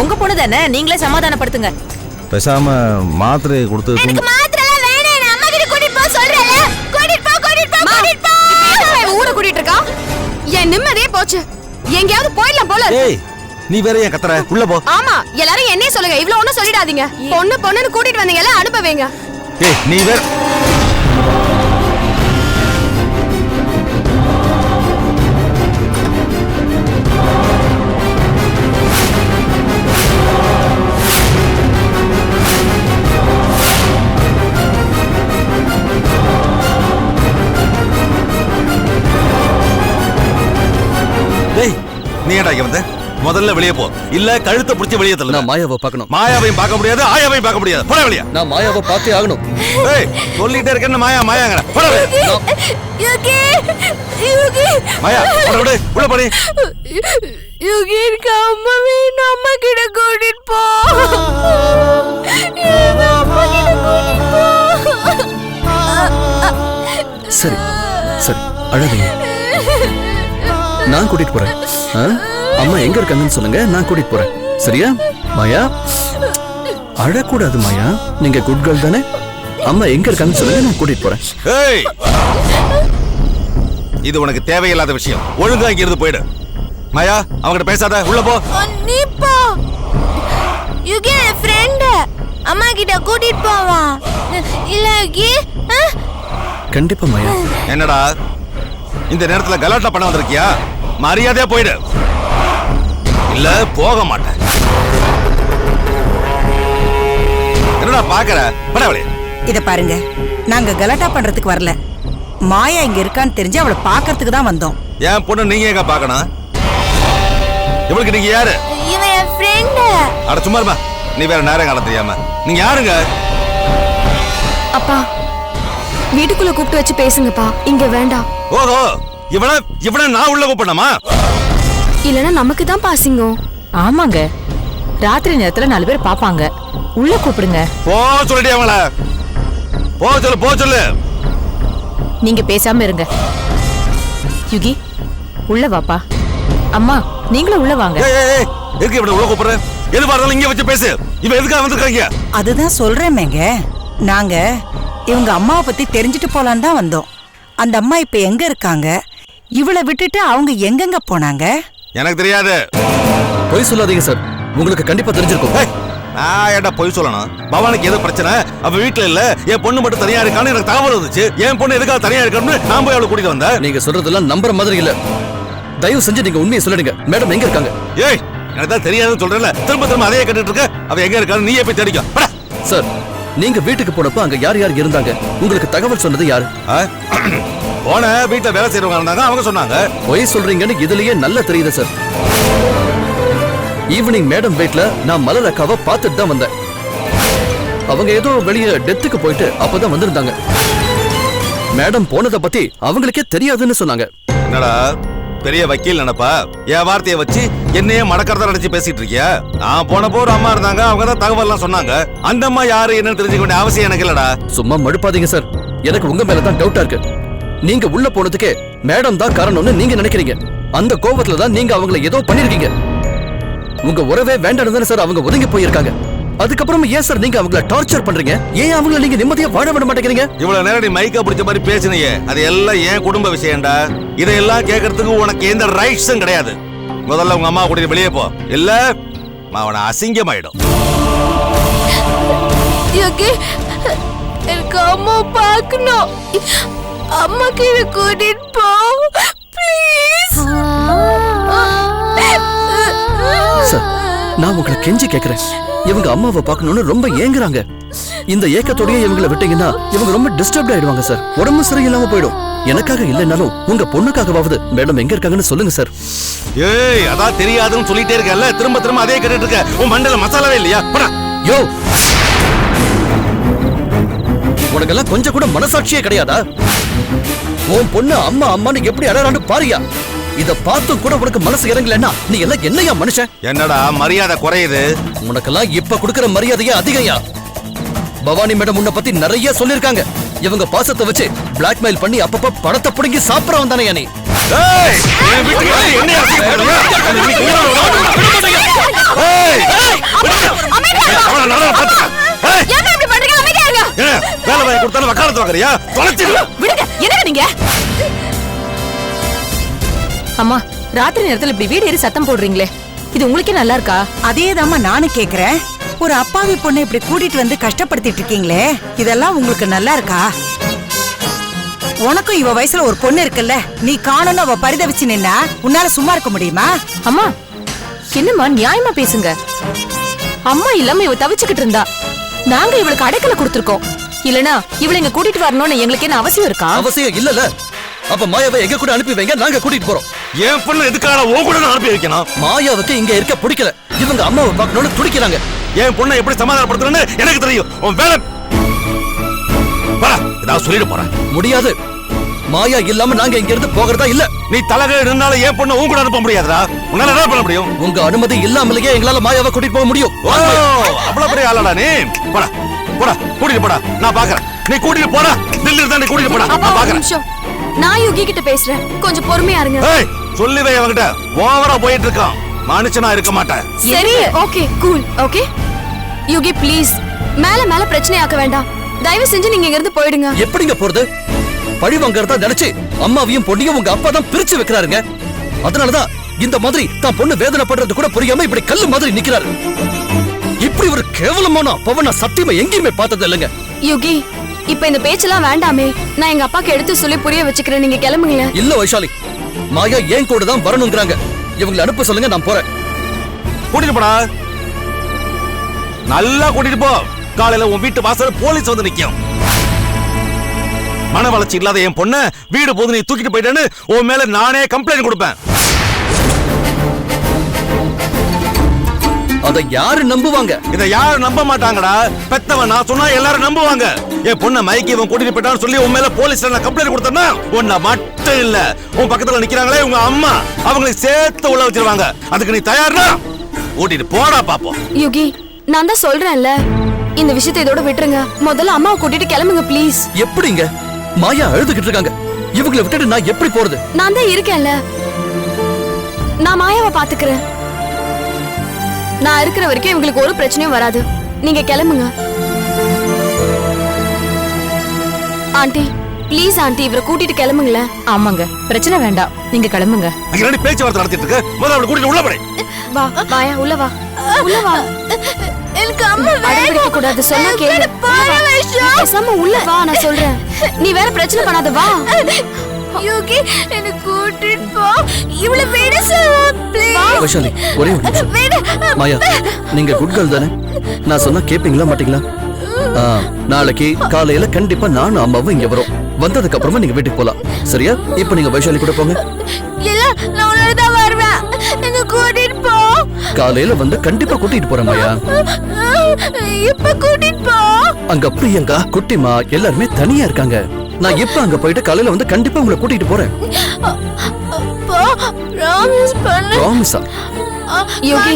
உங்க பொண்ணு தானே, நீங்களே சமாதானப்படுத்துங்க. பேசாம மாத்திரை கொடுத்து எனக்கு மாத்திரை வேணாம், நான் அம்மா கிட்ட கூட்டிட்டு போ சொல்றேன். கூட்டிட்டு போ. ஊரை கூட்டிட்டு இருக்கா? என் நிம்மதியே போச்சு. எங்கயாவது போயிடலாம் போல. ஏய் நீ வேற ஏன் கத்துற? உள்ள போ. ஆமா, எல்லாரும் என்னைய சொல்லுங்க, இவ்ளோ ஒண்ணும் சொல்லிடாதீங்க. பொண்ணுன்னு கூட்டிட்டு வந்தீங்கல, அனுப்ப வைங்க. ஏய் நீ வேற நீ ஏடா இங்க வந்த? முதல்ல வெளியே போ, இல்ல கழுத்தை பிடிச்சி வெளியே தள்ளு. நான் மாயாவை பார்க்கணும். மாயாவையும் பார்க்க முடியாது, ஆயாவையும் பார்க்க முடியாது. போட வெளியே. நான் மாயாவை பார்த்தே ஆகணும். ஏய் சொல்லிட்டே இருக்கேன்னு மாயாங்கற. போட வெளியே. யுகி மாயா போட விடு, உள்ள போடி. யுகி அம்மாவே அம்மா கிட்ட கூட்டிட்டு போ. சரி சரி, அழாதீங்க. நான் கூட்டிட்டு போறேன். அம்மா எங்க இருக்காங்கன்னு சொல்லுங்க, நான் கூட்டிட்டு போறேன். சரியா? மாயா அழக்கூடாது மாயா, நீங்க குட் கேர்ள் தானே? அம்மா எங்க இருக்காங்கன்னு சொல்லுங்க, நான் கூட்டிட்டு போறேன். ஏய் இது உனக்கு தேவையில்லாத விஷயம், ஒழுங்கா இங்க இருந்து போயிடு. மாயா அவங்கிட்ட பேசாத, உள்ள போ. நீ போ. யுகி ஃப்ரெண்ட், அம்மா கிட்ட கூட்டிட்டு போவா. இல்ல யுகி? கண்டிப்பா மாயா. என்னடா இந்த நேரத்துல கலாட்டா பண்ண வந்திருக்கியா? மரியாதையா போயிடு, இல்ல போக மாட்டேன். என்னடா பாக்குற? பரவாயில்லை. இத பாருங்க, நாங்க கலாட்டா பண்றதுக்கு வரல. மாயா இங்க இருக்கான்னு தெரிஞ்சு அவளை பாக்கிறதுக்கு தான் வந்தோம். என் பொண்ணு நீங்க எங்க பாக்கணும்? இவளுக்கு நீங்க யாரு? இவன் என் ஃப்ரெண்ட். அட சும்மா இருமா, நீ வேற நேரம் காலம் தெரியாம. நீங்க யாருங்க? அப்பா வீட்டுக்குள்ள கூப்பிட்டு வச்சு பேசுங்கப்பா, இங்க வேண்டாம். ஓஹோ, இவன நான் உள்ள கூப்பிடணுமா? இல்லனா நமக்கு தான் பாசிங்கம். ஆமாங்க, ராத்திரி நேரத்துல 4 பேர் பாப்பாங்க, உள்ள கூப்பிடுங்க. போ சொல்லிட்டே அவங்கள. போ சொல்லு. நீங்க பேசாம இருங்க. யுகி உள்ள வாப்பா. அம்மா நீங்களும் உள்ள வாங்க. ஏய் எதுக்கு இவனை உள்ள கூப்பிடுற? எது பார்த்தாலும் இங்க வச்சு பேசு. இவன் எதுக்காக வந்திருக்காங்க? அதுதான் சொல்றேமேங்க, நாங்க இவங்க அம்மாவை பத்தி தெரிஞ்சுட்டு போலான்னு தான் வந்தோம். அந்த அம்மா இப்ப எங்க இருக்காங்க? இவளை விட்டுட்டு அவங்க எங்கெங்க போனாங்க? எனக்கு தெரியாது. பொய் சொல்லாதீங்க சார், உங்களுக்கு கண்டிப்பா தெரிஞ்சிருக்கும். நான் ஏன்டா பொய் சொல்லணும்? பவானிக்கு எது பிரச்சனை? அவ வீட்டுல இல்ல, என் பொண்ணு மட்டும் தனியா இருக்கான்னு எனக்கு தகவல் வந்துச்சு. என் பொண்ணு எதுக்காக தனியா இருக்கணும்னு நான் போய் அவளை கூட்டிட்டு வந்தேன். நீங்க சொல்றதெல்லாம் நம்புற மாதிரி இல்ல. தயவு செஞ்சு நீங்க உண்மையை சொல்லிடுங்க. மேடம் எங்க இருக்காங்க? ஏய் எனக்கு தான் தெரியாதுன்னு சொல்றேன்ல, திரும்ப அதையே கேட்டுட்டு இருக்க. அவ எங்க இருக்கான்னு நீயே போய் தேடிக்க. சார், நீங்க வீட்டுக்கு போனப்ப அங்க யார் யார் இருந்தாங்க? உங்களுக்கு தகவல் சொன்னது யாரு? போன வீட்டுல வேலை செய்யறவங்க இருந்தாங்க, அவங்க சொன்னாங்க. பொய் சொல்றீங்கன்னு இதுலயே நல்லா தெரியுது சார். ஈவினிங் மேடம் வீட்ல நான் மலர் அக்காவை பார்த்துட்டு தான் வந்தேன். அவங்க ஏதோ வெளியே டெத்துக்கு போயிட்டு அப்பதான் வந்திருந்தாங்க. மேடம் போனதை பத்தி அவங்களுக்கே தெரியாதுன்னு சொன்னாங்க. என்னடா பெரிய வக்கீல் நினைப்பா? என் வார்த்தையை வச்சு என்னையே மடக்கறதா நினைச்சு பேசிட்டு இருக்கியா? நான் போனப்போ ஒரு அம்மா இருந்தாங்க, அவங்க தான் தகவல் எல்லாம் சொன்னாங்க. அந்த அம்மா யாரு என்னன்னு தெரிஞ்சுக்க வேண்டிய அவசியம் எனக்கு இல்லடா. சும்மா மழுப்பாதீங்க சார், எனக்கு உங்க மேலதான் டவுட்டா இருக்கு. நீங்க உள்ள போனதுக்கே மேடம் தான் காரணம்னு நீங்க நினைக்கிறீங்க. அந்த கோபத்துல தான் நீங்க அவங்களை ஏதோ பண்ணிருக்கீங்க. உங்க உறவே வேண்டாம் தானே சார் அவங்க ஒதுங்கி போயிருக்காங்க. அதுக்கப்புறம் ஏன் சார் நீங்க அவங்கள டார்ச்சர் பண்றீங்க? ஏன் அவங்கள நீங்க நிம்மதியா வாழ விட மாட்டேங்கிறீங்க? இவ்வளவு நேரம் நீ மைக்கா பிடிச்ச மாதிரி பேசினியே, அது எல்லாம் ஏன் குடும்ப விஷயம்டா. இதையெல்லாம் கேட்கறதுக்கு உனக்கு எந்த ரைட்ஸும் கிடையாது. முதல்ல உங்க அம்மா கூட்டிட்டு வெளியே போ, இல்ல அவனை அசிங்கமாயிடும். எனக்கு அம்மா பார்க்கணும். அம்மா கிட்ட கூட்டிட்டு போ ப்ளீஸ். சார், நான் உங்களை கெஞ்சி கேக்குறேன். இவங்க அம்மாவை பார்க்கணும்னு ரொம்ப ஏங்குறாங்க. இந்த ஏக்கத்தோடயே இவங்களை விட்டீங்கன்னா இவங்க ரொம்ப டிஸ்டர்ப்ட் ஆயிடுவாங்க சார். உடம்பு சரியில்லாம போயிடும். எனக்காக இல்லைன்னாலும் உங்க பொண்ணுக்காகவாவது மேடம் எங்க இருக்காங்கன்னு சொல்லுங்க சார். ஏய் அதான் தெரியாதுன்னு சொல்லிட்டே இருக்கல, திரும்ப அதே கேட்டுட்டு இருக்க. உன் மண்டல மசாலாவே இல்லையா? யோ, உனக்கெல்லாம் கொஞ்சம் கூட மனசாட்சியே கிடையாதா? உன் பொண்ணு அம்மா அம்மான்னு எப்படி அழறான்னு பாரியா? இத பார்த்தும் கூட உனக்கு மனசு இறங்கலன்னா நீ எல்லாம் என்னையா மனுஷன்? என்னடா மரியாதை குறையுது? உனக்கெல்லாம் இப்ப கொடுக்கிற மரியாதையே அதிகையா. பவானி மேடம் உன்னை பத்தி நிறைய சொல்லிருக்காங்க. இவங்க பாசத்தை வச்சு பிளாக்மெயில் பண்ணி அப்பப்ப பணத்தை புடுங்கி சாப்பிடறவன் தானே நீ? ஏய் தானே வக்காலத்து வாங்குறியா? தொலைச்சிடுவேன். விடுங்க, என்னங்க நீங்க? அம்மா, ராத்திரி நேரத்துல இப்படி வீடு ஏறி சத்தம் போடுறீங்களே, இது உங்களுக்கே நல்லா இருக்கா? அதேதாம்மா நானும் கேக்குறேன். ஒரு அப்பாவி பொண்ணை இப்படி கூட்டிட்டு வந்து கஷ்டப்படுத்திட்டு இருக்கீங்களே, இதெல்லாம் உங்களுக்கு நல்லா இருக்கா? உனக்கும் இவ வயசுல ஒரு பொண்ணு இருக்குல்ல, நீ காணணும் அவ பரிதவிச்சு நின்னா உன்னால சும்மா இருக்க முடியுமா? அம்மா, என்னம்மா நியாயமா பேசுங்க. அம்மா இல்லாம இவ தவிச்சுக்கிட்டு இருந்தா, நாங்க இவளுக்கு அடைக்கல கொடுத்திருக்கோம். இல்லனா இவளை இங்க கூட்டிட்டு வரணும்னு எங்களுக்கு என்ன அவசியம் இருக்கா? அவசியம் இல்லல. அப்ப மாயாவை எங்க கூட அனுப்பி வைங்க, நாங்க கூட்டிட்டு போறோம். என் பொண்ணு எதுக்காக உன் கூட நான் அனுப்பி வைக்கணும்? மாயாவுக்கு இங்க இருக்க பிடிக்கல, இவங்க அம்மாவை பார்க்கணும்னு துடிக்கிறாங்க. என் பொண்ணை எப்படி சமாதானப்படுத்தணும்னு எனக்கு தெரியும். உன் வேலை ஏதாவது சொல்லிட்டு போறேன். முடியாது. மாயா இல்லாம நாங்க இங்க இருந்து போகிறதா இல்ல. நீ தலகை இருந்தாலும் என் பொண்ணை உன் கூட அனுப்ப முடியாதுடா. உன்னால என்ன பண்ண முடியும்? உங்க அனுமதி இல்லாமலேயே எங்களால மாயாவை கூட்டிட்டு போக முடியும். அவ்வளவு பெரிய ஆளாடா நீ? போடா போடா, கூட்டிட்டு போடா, நான் பாக்குறேன். நீ கூட்டிட்டு போடா, தில்லு தான், நீ கூட்டிட்டு போடா, அப்பா நான் ஒரு பாக்குறேன். நிமிஷம், நான் யுகி கிட்ட பேசுறேன், கொஞ்சம் பொறுமையா இருங்க. ஏய், சொல்லி வை அவங்கிட்ட. ஓவரா போயிட்டு இருக்கான். மனுஷனா இருக்க மாட்டேன். சரி, okay, cool, okay. Yuqi please, மேல மேல பிரச்சனை ஆக்க வேண்டாம். தயவு செஞ்சு நீங்க இங்க இருந்து போயிடுங்க. எப்படிங்க போறது? பழி வாங்கறதா நினைச்சு அம்மாவையும் பொண்ணையும் உங்க அப்பா தான் பிரிச்சு வைக்கிறாருங்க. அதனாலதான் இந்த மாதிரி தான் பொண்ணு வேதனைப்படுறது கூட புரியாம இப்படி கல்லு மாதிரி நிக்கிறாரு. இப்படி ஒரு கேவலமான பவன சத்தியமா எங்கேயுமே பார்த்தது இல்லைங்க. யுகி, இப்ப இந்த பேச்செல்லாம் வேண்டாமே. நான் எங்க அப்பாக்கு எடுத்து சொல்லி புரிய வச்சுக்கிறேன், நீங்க கிளம்புங்க. இல்ல வைஷாலி, மாயா ஏன் கூட தான் வரணுங்கிறாங்க. இவங்களை அனுப்ப சொல்லுங்க, நான் போறேன். கூட்டிட்டு போடா, நல்லா கூட்டிட்டு போ. காலையில உன் வீட்டு வாசல்ல போலீஸ் வந்து நிக்கும். மன வளர்ச்சி இல்லாத என் பொண்ண வீடு போது நீ தூக்கிட்டு போயிட்டேன்னு உன் மேல நானே கம்ப்ளைண்ட் கொடுப்பேன். அத யாரு நம்புவாங்க? இத யாரும் நம்ப மாட்டாங்கடா. பெத்தவன் நான் சொன்னா எல்லாரும் நம்புவாங்க. என் பொண்ண மைக்கி இவன் கூட்டிட்டு போயிட்டான்னு சொல்லி உன் மேல போலீஸ்ல நான் கம்ப்ளைண்ட் கொடுத்தேன்னா உன்னை மட்டும் இல்ல, உன் பக்கத்துல நிக்கிறாங்களே உங்க அம்மா, அவங்களுக்கு சேர்த்து உள்ள வச்சிருவாங்க. அதுக்கு நீ தயார்னா கூட்டிட்டு போடா பாப்போம். யுகி, நான் தான் சொல்றேன்ல, இந்த விஷயத்தை இதோட விட்டுருங்க. முதல்ல அம்மாவை கூட்டிட்டு கிளம்புங்க ப்ளீஸ். எப்படிங்க? மாயா அழுதுகிட்டு இருக்காங்க, இவங்களை விட்டுட்டு நான் எப்படி போறது? நான் தான் இருக்கேன்ல, நான் மாயாவை பாத்துக்கிறேன். நான் இருக்கிற வரைக்கும் இவங்களுக்கு ஒரு பிரச்சனையும் வராது. நீங்க கிளம்புங்க. ஆண்டி ப்ளீஸ், ஆண்டி இவரை கூட்டிட்டு கிளம்புங்களேன். ஆமாங்க, பிரச்சனை வேண்டாம், நீங்க கிளம்புங்க. அங்க பேச்சுவார்த்தை நடத்திட்டு இருக்க, முதல்ல அவளை கூட்டிட்டு உள்ள போறேன். வா வாயா, உள்ள வா, உள்ள வா. எனக்கு அம்மா அடம்பிடிக்க கூடாது, சொன்னா கேளு. பேசாம உள்ள வா, நான் சொல்றேன். நீ வேற பிரச்சனை பண்ணாத, வா. யுகி, என்ன கூட்டிட்டு போ. இவள விட சொல்ல ப்ளீஸ். வைஷாலி, ஒரே ஒரு நிமிஷம். மாயா, நீங்க குட் கேர்ள் தானே? நான் சொன்னா கேப்பீங்களா மாட்டீங்களா? நாளைக்கு காலையில கண்டிப்பா நானும் அம்மாவும் இங்க வரோம். வந்ததுக்கு அப்புறமா நீங்க வீட்டுக்கு போலாம், சரியா? இப்ப நீங்க வைஷாலி கூட போங்க. இல்ல, நான் உன்னோட தான் வருவேன். என்ன கூட்டிட்டு போ. காலையில வந்து கண்டிப்பா கூட்டிட்டு போறேன் மாயா. இப்ப கூட்டிட்டு போ. அங்க பிரியங்கா, குட்டிமா எல்லாருமே தனியா இருக்காங்க. நான் இப்ப அங்க போயிட்டு காலையில வந்து கண்டிப்பா உங்களை கூட்டிட்டு போறேன். போ, ப்ராமிஸ் பண்ணு. ப்ராமிஸா? யோகி,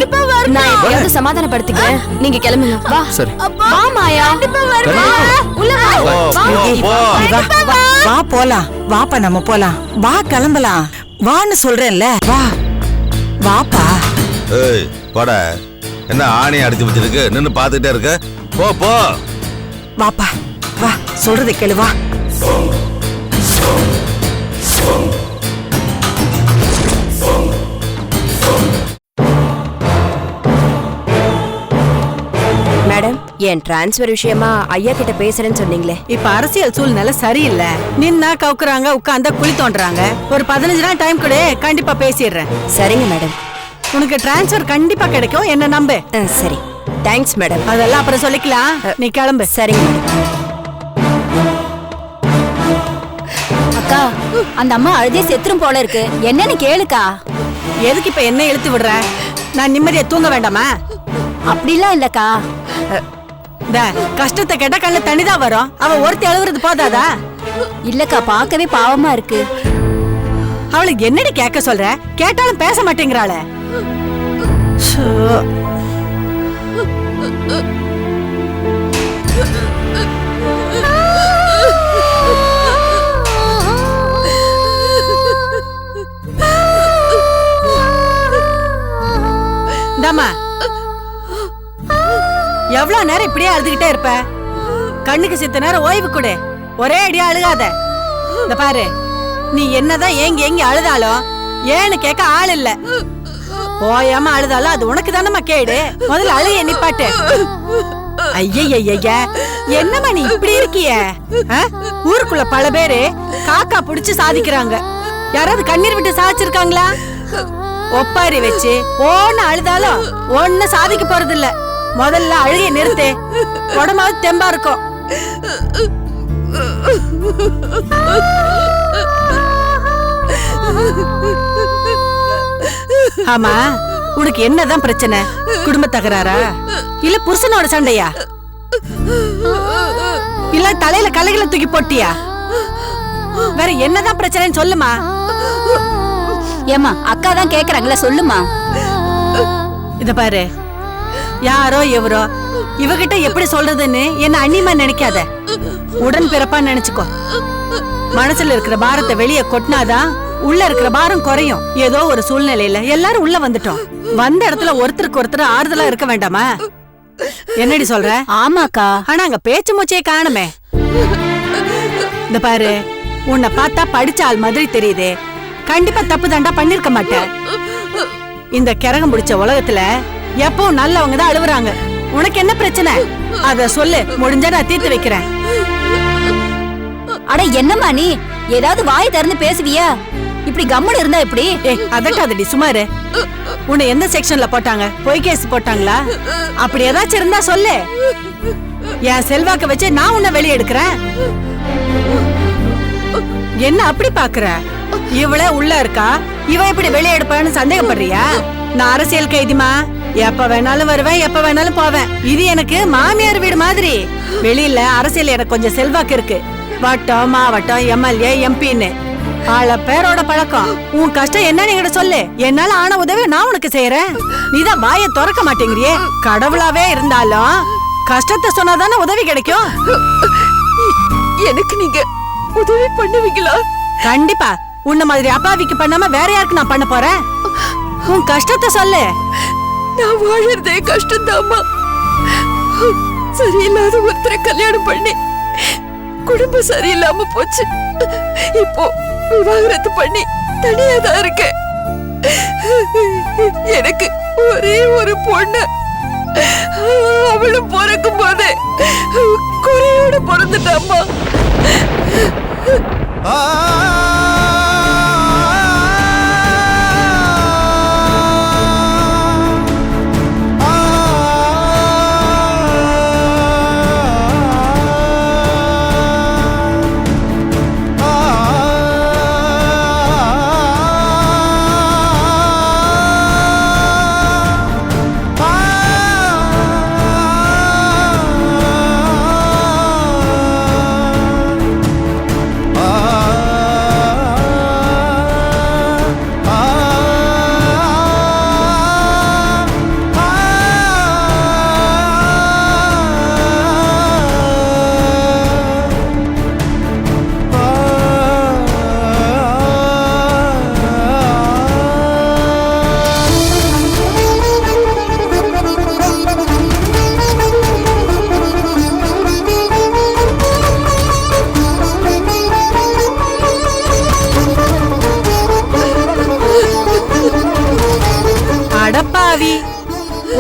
நான் எப்படியாவது சமாதானப்படுத்திக்கிறேன். நீங்க கிளம்புங்க, வா. சரி. வா மாயா, உள்ள வா. வா. யோகி, வா போலாம். வாப்பா, நம்ம போலாம். வா கிளம்பலாம். வான்னு சொல்றேன்ல, வா வாப்பா. ஏய் போடா, என்ன ஆணி அடிச்சு வச்சிருக்கு, நின்னு பாத்துட்டே இருக்க? போ போ. வாப்பா, வா, சொல்றதை கேளு, வா. மேடம், என் டிரான்ஸ்ஃபர் விஷயமா ஐயா கிட்ட பேசுறேன்னு சொன்னீங்களே. இப்ப அரசியல் சூழ்நிலை சரியில்லை. நின்னா கவுக்குறாங்க, உட்கார்ந்தா குழி தோண்டுறாங்க. ஒரு 15 நாள் டைம் கொடு, கண்டிப்பா பேசிடுறேன். சரிங்க மேடம். உனக்கு டிரான்ஸ்ஃபர் கண்டிப்பா கிடைக்கும், என்ன நம்பு. சரி, தேங்க்ஸ் மேடம். அதெல்லாம் அப்புறம் சொல்லிக்கலாம், நீ கிளம்பு. சரிங்க மேடம். அக்கா, அந்த அம்மா அழுதே செத்துரும் போல இருக்கு, என்னன்னு கேளுக்கா. எதுக்கு இப்ப என்ன இழுத்து விடுற? நான் நிம்மதியா தூங்க வேண்டாமா? அப்படிலாம் இல்லக்கா. கஷ்டத்தை கேட்டா கண்ணு தனிதான் வரும். அவ ஒருத்தி அழுவுறது போதாதா? இல்லக்கா, பார்க்கவே பாவமா இருக்கு. அவளுக்கு என்னடி கேட்க சொல்ற? கேட்டாலும் பேச மாட்டேங்கிறாளே. இந்தாம்மா, எவ்வளவு நேரம் இப்படியே அழுதுகிட்டே இருப்ப? கண்ணுக்கு சித்த நேரம் ஓய்வு கொடு. ஒரே அடியா அழுகாத. இந்த பாரு, நீ என்னதான் ஏங்கி அழுதாலும் ஏன்னு கேட்க ஆள் இல்ல. போயாம அழுதாலும் அது உனக்கு தானம்மா கேடு. முதல்ல அழுகைய நிப்பாட்டு. ஐயா, என்னம்மா நீ இப்படி இருக்கிய? ஊருக்குள்ள பல பேரு காக்கா புடிச்சு சாதிக்கிறாங்க. யாராவது கண்ணீர் விட்டு சாதிச்சிருக்காங்களா? ஒப்பாரி வச்சு ஒன்னு அழுதாலும் ஒன்னு சாதிக்க போறது இல்ல. முதல்ல அழுகைய நிறுத்து, உடம்பாவது தெம்பா இருக்கும். ஆமா, உனக்கு என்னதான் பிரச்சனை? குடும்ப தகராறா இல்ல புருஷனோட சண்டையா இல்ல தலையில கலைகளை தூக்கி போட்டியா? வேற என்னதான் பிரச்சனைன்னு சொல்லுமா. ஏமா அக்கா தான் கேக்குறாங்களா, சொல்லுமா. இத பாரு, யாரோ எவரோ இவகிட்ட எப்படி சொல்றதுன்னு என்ன அண்ணிமா நினைக்காத. உடன் பிறப்பா நினைச்சுக்கோ. மனசுல இருக்கிற பாரத்தை வெளியே கொட்டினாதான் உள்ள இருக்கிற பாரம் குறையும். ஏதோ ஒரு சூழ்நிலையில எல்லாரும் உள்ள வந்துட்டோம். வந்த இடத்துல ஒருத்தருக்கு ஒருத்தர் ஆறுதலா இருக்க வேண்டாமா? என்னடி சொல்ற? ஆமாக்கா. ஆனா அங்க பேச்சு மூச்சையே காணுமே. இந்த பாரு, உன்னை பார்த்தா படிச்ச ஆள் மாதிரி தெரியுது. கண்டிப்பா தப்பு தாண்டா பண்ணிருக்க மாட்டேன். இந்த கிறகம் பிடிச்ச உலகத்துல எப்பவும் நல்லவங்க தான் அழுவுறாங்க. உனக்கு என்ன பிரச்சனை? அத சொல்லு, முடிஞ்சா நான் தீர்த்து வைக்கிறேன். அட என்னம்மா நீ ஏதாவது வாய் திறந்து பேசுவியா? இப்படி கம்முன்னு இருந்தா எப்படி? அதட்டாதடி, சுமாரு. உன்னை எந்த செக்ஷன்ல போட்டாங்க? பொய் கேஸ் போட்டாங்களா? அப்படி ஏதாச்சும் இருந்தா சொல்லு. என் செல்வாக்க வச்சு நான் உன்னை வெளியே எடுக்கிறேன். என்ன அப்படி பாக்குற? இவளே உள்ள இருக்கா, இவ இப்படி வெளியே எடுப்பான்னு சந்தேகப்படுறியா? நான் அரசியல் கைதிமா. எப்ப வேணாலும் வருவேன், எப்ப வேணாலும் போவேன். இது எனக்கு மாமியார் வீடு மாதிரி. வெளியில அரசியல் எனக்கு கொஞ்சம் செல்வாக்கு இருக்கு. வட்டம், மாவட்டம், எம்எல்ஏ, எம்பின்னு பல பேரோட பழக்கம். உன் கஷ்டம் என்னன்னு என்கிட்ட சொல்லு. என்னால ஆன உதவி நான் உனக்கு செய்யறேன். நீதான் வாயை திறக்க மாட்டேங்கிறியே. கடவுளாவே இருந்தாலும் கஷ்டத்தை சொன்னாதானே உதவி கிடைக்கும். எனக்கு நீங்க உதவி பண்ணுவீங்களா? கண்டிப்பா. உன்ன மாதிரி அப்பாவிக்கு பண்ணாம வேற யாருக்கு நான் பண்ண போறேன்? உன் கஷ்டத்தை சொல்லு. நான் வாழறதே கஷ்டம்தாம்மா. சரியில்லாத ஒருத்தரை கல்யாணம் பண்ணி குடும்பம் சரியில்லாம போச்சு. இப்போ விவாகரத்து பண்ணி தனியா தான் இருக்கேன். எனக்கு ஒரே ஒரு பொண்ணு. அவளும் பிறக்கும் போது குறையோட பிறந்துட்டாம்மா.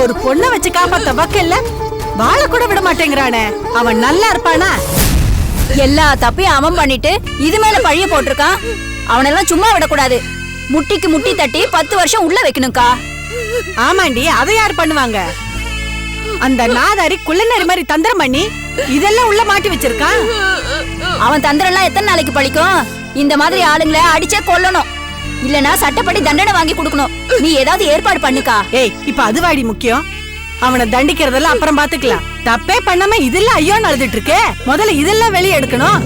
ஒரு பொண்ண வச்சு காப்பாத்த வக்கல்ல, வாழ கூட விட மாட்டேங்கிறானே. அவன் நல்லா இருப்பானா? எல்லா தப்பையும் அவன் பண்ணிட்டு இது மேல பழிய போட்டிருக்கான். அவனெல்லாம் சும்மா விடக்கூடாது. முட்டிக்கு முட்டி தட்டி 10 வருஷம் உள்ள வைக்கணும்க்கா. ஆமாண்டி, அதை யார் பண்ணுவாங்க? அந்த நாதாரி குள்ளநரி மாதிரி தந்திரம் பண்ணி இதெல்லாம் உள்ள மாட்டி வச்சிருக்கான். அவன் தந்திரம் எல்லாம் எத்தனை நாளைக்கு பழிக்கும்? இந்த மாதிரி ஆளுங்களை அடிச்சே கொல்லணும், இல்லனா சட்டப்படி தண்டனை வாங்கி கொடுக்கணும். நீ ஏதாவது ஏற்பாடு பண்ணுக்கா. ஏய், இப்ப அதுவாடி முக்கியம். அவனை தண்டிக்கிறதெல்லாம் அப்புறம் பாத்துக்கலாம். தப்பே பண்ணாம இதெல்லாம் ஐயோன்னு அழுதுட்டு இருக்கே. முதல்ல இதெல்லாம் வெளியே எடுக்கணும்.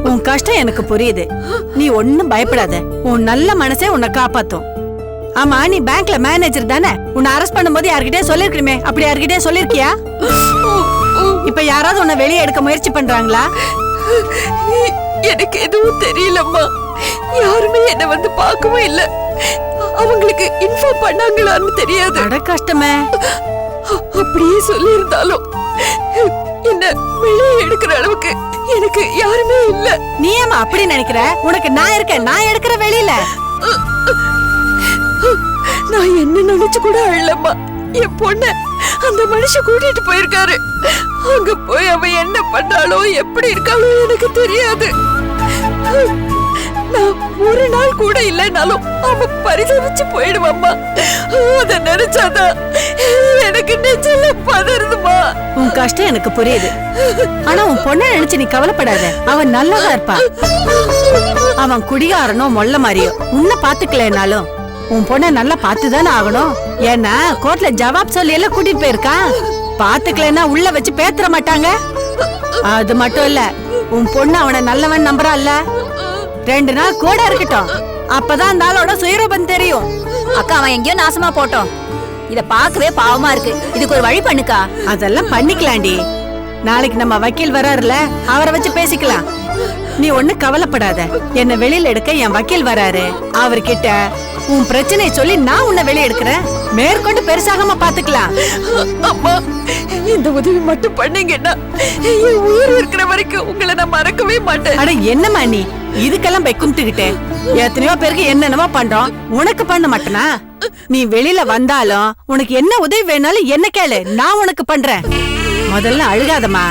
உன் கஷ்டம் எனக்கு புரியுது. நீ ஒண்ணும் பயப்படாத. உன் நல்ல மனசே உன்னை காப்பாத்தும். ஆமா, நீ பேங்க்ல மேனேஜர் தானே? உன்னை அரெஸ்ட் பண்ணும்போது யார்கிட்டயே சொல்லிருக்கணுமே. அப்படி யார்கிட்டயே சொல்லிருக்கியா? இப்ப யாராவது உன்னை வெளியே எடுக்க முயற்சி பண்றாங்களா? எனக்கு எதுவும் தெரியலம்மா. யாருமே என்ன வந்து பார்க்கவும் இல்ல. அவங்களுக்கு இன்ஃபார்ம் பண்ணாங்களான்னு தெரியாது. அட கஷ்டமே. அப்படியே சொல்லி இருந்தாலும் என்ன வெளியே எடுக்கிற அளவுக்கு எனக்கு யாருமே இல்ல. நீ ஏமா அப்படி நினைக்கிற? உனக்கு நான் இருக்கேன், நான் எடுக்கிற வெளியில. நான் என்ன நினைச்சு கூட அழலம்மா. என் பொண்ண அந்த மனுஷன் கூட்டிட்டு போயிருக்காரு. அங்க போய் அவ என்ன பண்றாளோ எப்படி இருக்காளோ எனக்கு தெரியாது. நான் ஒரு நாள் கூட இல்லைனாலும் அவ பரிதவிச்சு போயிடுவாம்மா. அத நினைச்சாதான் எனக்கு நெஞ்சில பதறுதுமா. உன் கஷ்டம் எனக்கு புரியுது. ஆனா உன் பொண்ண நினைச்சு நீ கவலைப்படாத. அவன் நல்லதா இருப்பா. அவன் குடிகாரனோ மொல்ல மாதிரியோ உன்னை பாத்துக்கலனாலும் உன் பொண்ண நல்லா பாத்துதானே ஆகணும். ஏன்னா கோர்ட்ல ஜவாப் சொல்லி எல்லாம் கூட்டிட்டு போயிருக்கான். பாத்துக்கலன்னா உள்ள வச்சு பேத்துற மாட்டாங்க. அது மட்டும் இல்ல, உன் பொண்ணு அவனை நல்லவன் நம்புறா இல்ல. 2 நாள் கூட இருக்கட்டும், அப்பதான் அந்த ஆளோட சுயரூபம் தெரியும். அக்கா அவன் எங்கேயோ நாசமா போட்டோம். இத பாக்கவே பாவமா இருக்கு. இதுக்கு ஒரு வழி பண்ணுக்கா. அதெல்லாம் பண்ணிக்கலாண்டி. நாளைக்கு நம்ம வக்கீல் வராருல, அவரை வச்சு பேசிக்கலாம். நீ ஒண்ணு கவலைப்படாத. என்ன வெளியில எடுக்க என் வக்கீல் வராரு. அவர்கிட்ட உன் பிரச்சனையை சொல்லி நான் உன்னை வெளியே எடுக்கிறேன். மேற்கொண்டு பெருசாகாம பாத்துக்கலாம். அம்மா, இந்த உதவி மட்டும் பண்ணீங்கன்னா என் உயிர் இருக்கிற வரைக்கும் உங்களை நான் மறக்கவே மாட்டேன். அட என்னம்மா நீ இதுக்கெல்லாம் போய் கும்பிட்டுக்கிட்டே? எத்தனையோ பேருக்கு என்னென்னமோ பண்றோம், உனக்கு பண்ண மாட்டேனா? நீ வெளியில வந்தாலும் உனக்கு என்ன உதவி வேணாலும் என்ன கேளு, நான் உனக்கு பண்றேன். முதல்ல அழுகாதம்மா.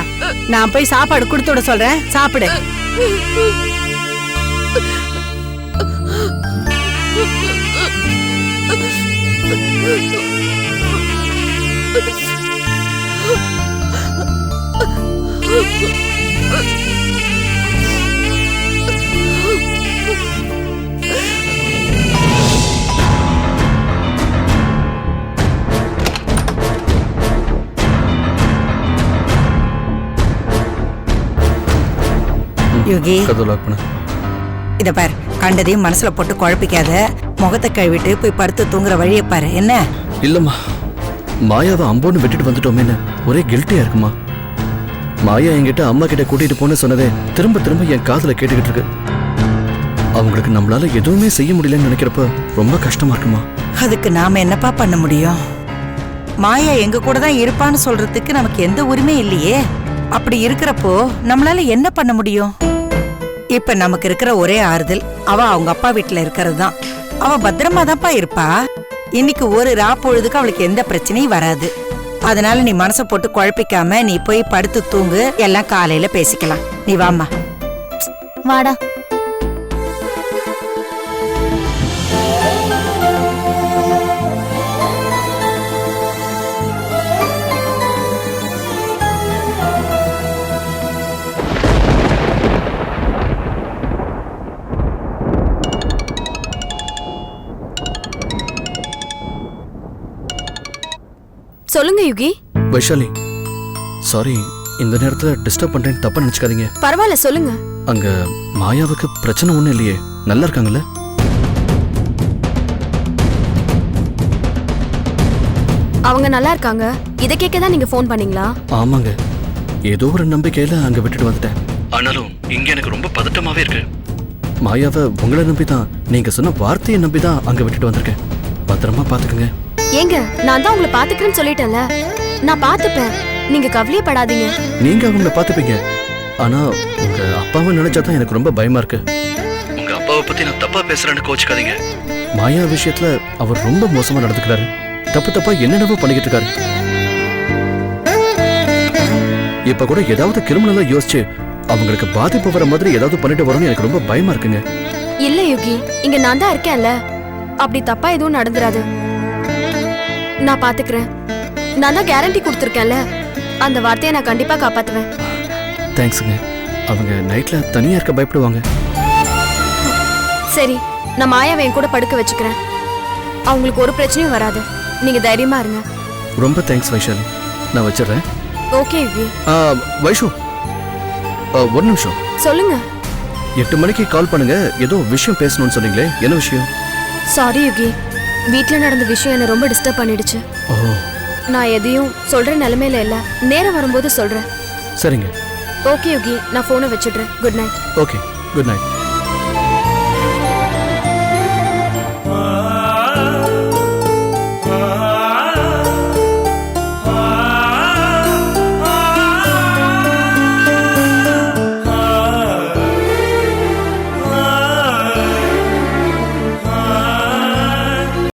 நான் போய் சாப்பாடு கொடுத்து விட சொல்றேன், சாப்பிடு. யோகி, கதவு லாக் பண்ணு. இத பார், கண்டதையும் மனசுல போட்டு குழப்பிக்காத. முகத்தை கழுவிட்டு போய் படுத்து தூங்குற வழியை பாரு. என்ன? இல்லம்மா, மாயாவை அம்போன்னு விட்டுட்டு வந்துட்டோமேன்னு ஒரே கில்ட்டியா இருக்குமா. மாயா என்கிட்ட அம்மா கிட்ட கூட்டிட்டு போன்னு சொன்னதே திரும்ப திரும்ப என் காதுல கேட்டுக்கிட்டு இருக்கு. அவங்களுக்கு நம்மளால எதுவுமே செய்ய முடியலன்னு நினைக்கிறப்ப ரொம்ப கஷ்டமா இருக்குமா. அதுக்கு நாம என்னப்பா பண்ண முடியும்? மாயா எங்க கூட தான் இருப்பான்னு சொல்றதுக்கு நமக்கு எந்த உரிமை இல்லையே. அப்படி இருக்கிறப்போ நம்மளால என்ன பண்ண முடியும்? இப்ப நமக்கு இருக்கிற ஒரே ஆறுதல் அவ அவங்க அப்பா வீட்டுல இருக்கிறது தான். அவ பத்திரமா தான்ப்பா இருப்பா. இன்னைக்கு ஒரு பொழுதுக்கு அவளுக்கு எந்த பிரச்சனையும் வராது. அதனால நீ மனசை போட்டு குழப்பிக்காம நீ போய் படுத்து தூங்கு. எல்லாம் காலையில பேசிக்கலாம். நீ வாம்மா. வாடா. சொல்லுங்க யுகி. வைஷாலி, சாரி, இந்த நேரத்துல டிஸ்டர்ப் பண்றேன்னு தப்பா நினைச்சுக்காதீங்க. பரவாயில்ல, சொல்லுங்க. அங்க மாயாவுக்கு பிரச்சனை ஒண்ணும் இல்லையே, நல்லா இருக்காங்கல்ல? அவங்க நல்லா இருக்காங்க. இத கேட்க தான் நீங்க ஃபோன் பண்ணீங்களா? ஆமாங்க, ஏதோ ஒரு நம்பிக்கையில அங்க விட்டுட்டு வந்துட்டேன். ஆனாலும் இங்க எனக்கு ரொம்ப பதட்டமாவே இருக்கு. மாயாவை உங்களை நம்பி தான், நீங்க சொன்ன வார்த்தையை நம்பி தான் அங்க விட்டுட்டு வந்திருக்கேன். பத்திரமா பாத்துக்கங்க. ஏங்க, நான் தான் உங்களை பாத்துக்கிறேன்னு சொல்லிட்டேன்ல. நான் பாத்துப்பேன், நீங்க கவலையப்படாதீங்க. நீங்க அவங்கள பாத்துப்பீங்க. ஆனா உங்க அப்பாவை நினைச்சாதான் எனக்கு ரொம்ப பயமா இருக்கு. உங்க அப்பாவை பத்தி நான் தப்பா பேசுறேன்னு கோச்சுக்காதீங்க. மாயா விஷயத்துல அவர் ரொம்ப மோசமா நடந்துக்கிறாரு. தப்பு தப்பா என்னென்னவோ பண்ணிக்கிட்டு இருக்காரு. இப்ப கூட ஏதாவது கிரிமினலா யோசிச்சு அவங்களுக்கு பாதிப்பு வர மாதிரி ஏதாவது பண்ணிட்டு வரணும்னு எனக்கு ரொம்ப பயமா இருக்குங்க. இல்ல யுகி, இங்க நான் தான் இருக்கேன்ல. அப்படி தப்பா எதுவும் நடந்துராது. நான் பாத்துக்கிறேன். நான் தான் கேரண்டி கொடுத்துருக்கேன்ல, அந்த வார்த்தையை நான் கண்டிப்பா காப்பாத்துவேன். தேங்க்ஸுங்க. அவங்க நைட்ல தனியா இருக்க பயப்படுவாங்க. சரி, நான் மாயாவை என் கூட படுக்க வச்சுக்கிறேன். அவங்களுக்கு ஒரு பிரச்சனையும் வராது. நீங்க தைரியமா இருங்க. ரொம்ப தேங்க்ஸ் வைஷாலி. நான் வச்சிடுறேன். Okay Yuqi. வைஷு, ஒரு நிமிஷம். சொல்லுங்க. 8 மணிக்கு கால் பண்ணுங்க. ஏதோ விஷயம் பேசணும்னு சொன்னீங்களே, என்ன விஷயம்? சாரி யுகி, வீட்ல நடந்த விஷயம் என்ன ரொம்ப டிஸ்டர்ப் பண்ணிடுச்சு. ஓ, நான் எதையும் சொல்ற நிலைமையில இல்ல. நேரம் வரும்போது சொல்றேன். சரிங்க. ஓகே யுகி, நான் போனை வச்சிடுறேன். Good night. Okay, good night.